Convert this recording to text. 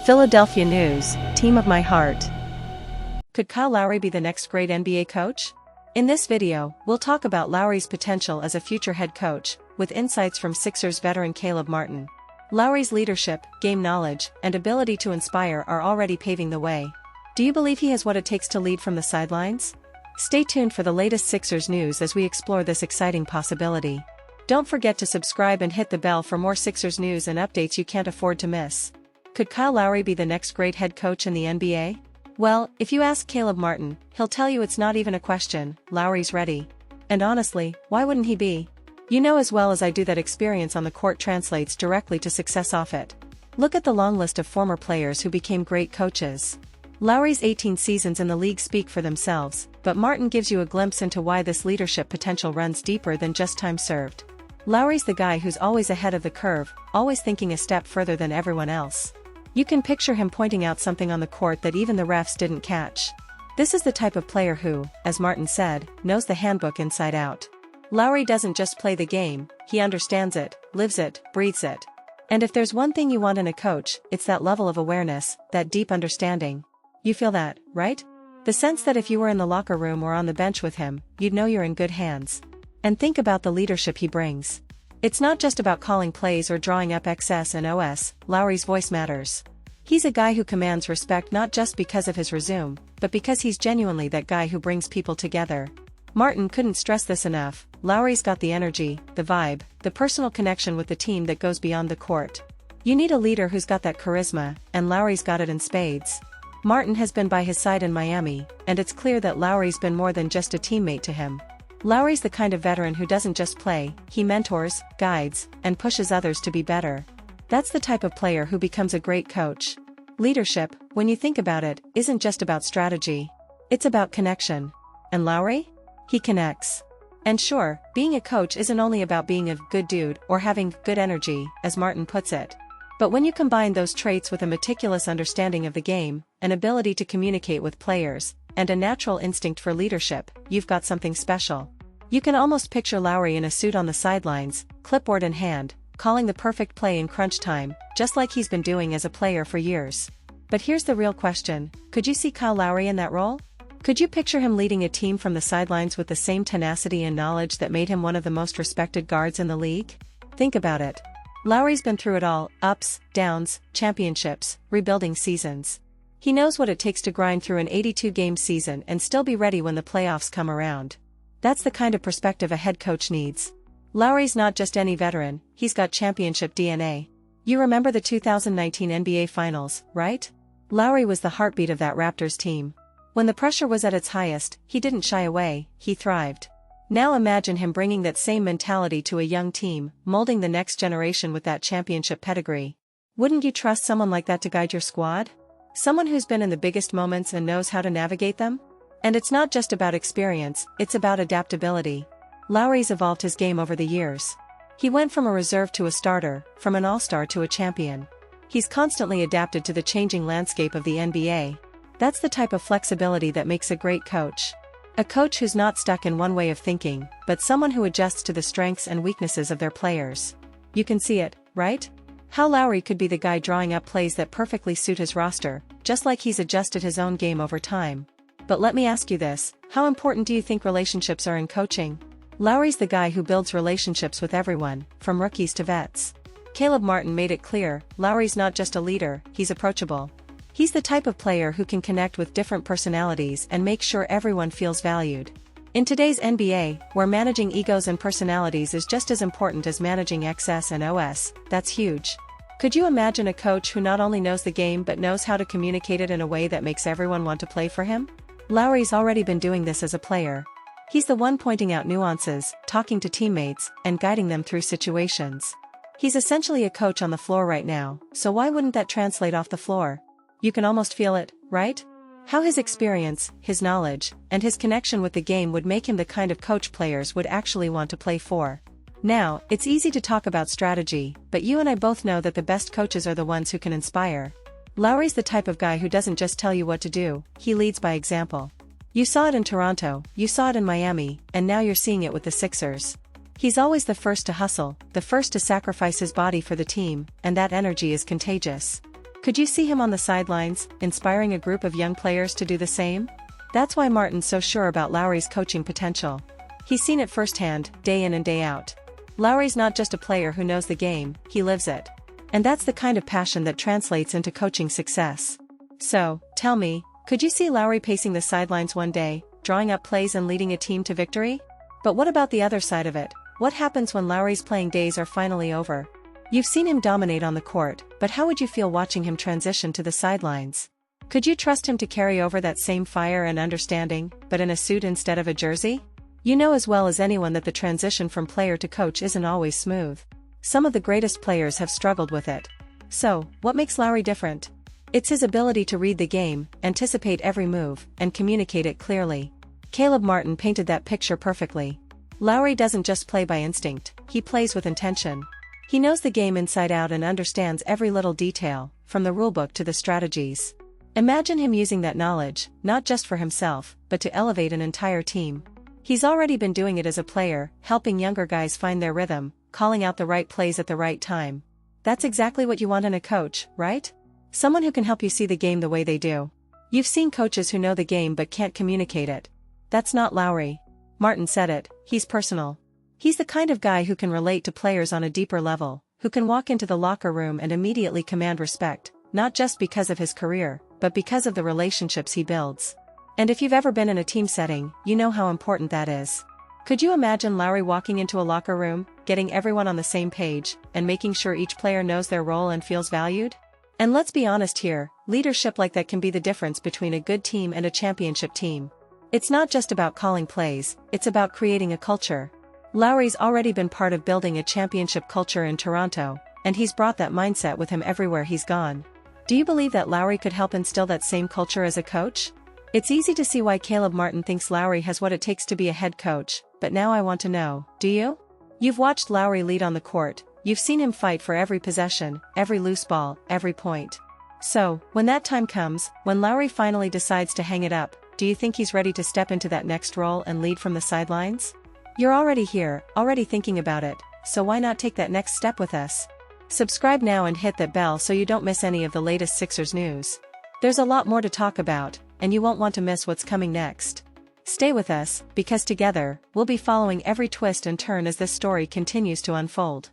Philadelphia News, team of my heart. Could Kyle Lowry be the next great NBA coach? In this video, we'll talk about Lowry's potential as a future head coach, with insights from Sixers veteran Caleb Martin. Lowry's leadership, game knowledge, and ability to inspire are already paving the way. Do you believe he has what it takes to lead from the sidelines? Stay tuned for the latest Sixers news as we explore this exciting possibility. Don't forget to subscribe and hit the bell for more Sixers news and updates you can't afford to miss. Could Kyle Lowry be the next great head coach in the NBA? Well, if you ask Caleb Martin, he'll tell you it's not even a question. Lowry's ready. And honestly, why wouldn't he be? You know as well as I do that experience on the court translates directly to success off it. Look at the long list of former players who became great coaches. Lowry's 18 seasons in the league speak for themselves, but Martin gives you a glimpse into why this leadership potential runs deeper than just time served. Lowry's the guy who's always ahead of the curve, always thinking a step further than everyone else. You can picture him pointing out something on the court that even the refs didn't catch. This is the type of player who, as Martin said, knows the handbook inside out. Lowry doesn't just play the game, he understands it, lives it, breathes it. And if there's one thing you want in a coach, it's that level of awareness, that deep understanding. You feel that, right? The sense that if you were in the locker room or on the bench with him, you'd know you're in good hands. And think about the leadership he brings. It's not just about calling plays or drawing up X's and O's, Lowry's voice matters. He's a guy who commands respect not just because of his resume, but because he's genuinely that guy who brings people together. Martin couldn't stress this enough, Lowry's got the energy, the vibe, the personal connection with the team that goes beyond the court. You need a leader who's got that charisma, and Lowry's got it in spades. Martin has been by his side in Miami, and it's clear that Lowry's been more than just a teammate to him. Lowry's the kind of veteran who doesn't just play, he mentors, guides, and pushes others to be better. That's the type of player who becomes a great coach. Leadership, when you think about it, isn't just about strategy. It's about connection. And Lowry? He connects. And sure, being a coach isn't only about being a good dude or having good energy, as Martin puts it. But when you combine those traits with a meticulous understanding of the game, an ability to communicate with players, and a natural instinct for leadership, you've got something special. You can almost picture Lowry in a suit on the sidelines, clipboard in hand, calling the perfect play in crunch time, just like he's been doing as a player for years. But here's the real question, could you see Kyle Lowry in that role? Could you picture him leading a team from the sidelines with the same tenacity and knowledge that made him one of the most respected guards in the league? Think about it. Lowry's been through it all, ups, downs, championships, rebuilding seasons. He knows what it takes to grind through an 82-game season and still be ready when the playoffs come around. That's the kind of perspective a head coach needs. Lowry's not just any veteran, he's got championship DNA. You remember the 2019 NBA Finals, right? Lowry was the heartbeat of that Raptors team. When the pressure was at its highest, he didn't shy away, he thrived. Now imagine him bringing that same mentality to a young team, molding the next generation with that championship pedigree. Wouldn't you trust someone like that to guide your squad? Someone who's been in the biggest moments and knows how to navigate them? And it's not just about experience, it's about adaptability. Lowry's evolved his game over the years. He went from a reserve to a starter, from an all-star to a champion. He's constantly adapted to the changing landscape of the NBA. That's the type of flexibility that makes a great coach. A coach who's not stuck in one way of thinking, but someone who adjusts to the strengths and weaknesses of their players. You can see it, right? How Lowry could be the guy drawing up plays that perfectly suit his roster, just like he's adjusted his own game over time. But let me ask you this, how important do you think relationships are in coaching? Lowry's the guy who builds relationships with everyone, from rookies to vets. Caleb Martin made it clear, Lowry's not just a leader, he's approachable. He's the type of player who can connect with different personalities and make sure everyone feels valued. In today's NBA, where managing egos and personalities is just as important as managing X's and O's, that's huge. Could you imagine a coach who not only knows the game but knows how to communicate it in a way that makes everyone want to play for him? Lowry's already been doing this as a player. He's the one pointing out nuances, talking to teammates, and guiding them through situations. He's essentially a coach on the floor right now, so why wouldn't that translate off the floor? You can almost feel it, right? How his experience, his knowledge, and his connection with the game would make him the kind of coach players would actually want to play for. Now, it's easy to talk about strategy, but you and I both know that the best coaches are the ones who can inspire. Lowry's the type of guy who doesn't just tell you what to do, he leads by example. You saw it in Toronto, you saw it in Miami, and now you're seeing it with the Sixers. He's always the first to hustle, the first to sacrifice his body for the team, and that energy is contagious. Could you see him on the sidelines, inspiring a group of young players to do the same? That's why Martin's so sure about Lowry's coaching potential. He's seen it firsthand, day in and day out. Lowry's not just a player who knows the game, he lives it. And that's the kind of passion that translates into coaching success. So, tell me, could you see Lowry pacing the sidelines one day, drawing up plays and leading a team to victory? But what about the other side of it? What happens when Lowry's playing days are finally over? You've seen him dominate on the court, but how would you feel watching him transition to the sidelines? Could you trust him to carry over that same fire and understanding, but in a suit instead of a jersey? You know as well as anyone that the transition from player to coach isn't always smooth. Some of the greatest players have struggled with it. So, what makes Lowry different? It's his ability to read the game, anticipate every move, and communicate it clearly. Caleb Martin painted that picture perfectly. Lowry doesn't just play by instinct, he plays with intention. He knows the game inside out and understands every little detail, from the rulebook to the strategies. Imagine him using that knowledge, not just for himself, but to elevate an entire team. He's already been doing it as a player, helping younger guys find their rhythm, calling out the right plays at the right time. That's exactly what you want in a coach, right? Someone who can help you see the game the way they do. You've seen coaches who know the game but can't communicate it. That's not Lowry. Martin said it, he's personal. He's the kind of guy who can relate to players on a deeper level, who can walk into the locker room and immediately command respect, not just because of his career, but because of the relationships he builds. And if you've ever been in a team setting, you know how important that is. Could you imagine Lowry walking into a locker room, getting everyone on the same page, and making sure each player knows their role and feels valued? And let's be honest here, leadership like that can be the difference between a good team and a championship team. It's not just about calling plays, it's about creating a culture. Lowry's already been part of building a championship culture in Toronto, and he's brought that mindset with him everywhere he's gone. Do you believe that Lowry could help instill that same culture as a coach? It's easy to see why Caleb Martin thinks Lowry has what it takes to be a head coach, but now I want to know, do you? You've watched Lowry lead on the court, you've seen him fight for every possession, every loose ball, every point. So, when that time comes, when Lowry finally decides to hang it up, do you think he's ready to step into that next role and lead from the sidelines? You're already here, already thinking about it, so why not take that next step with us? Subscribe now and hit that bell so you don't miss any of the latest Sixers news. There's a lot more to talk about, and you won't want to miss what's coming next. Stay with us, because together, we'll be following every twist and turn as this story continues to unfold.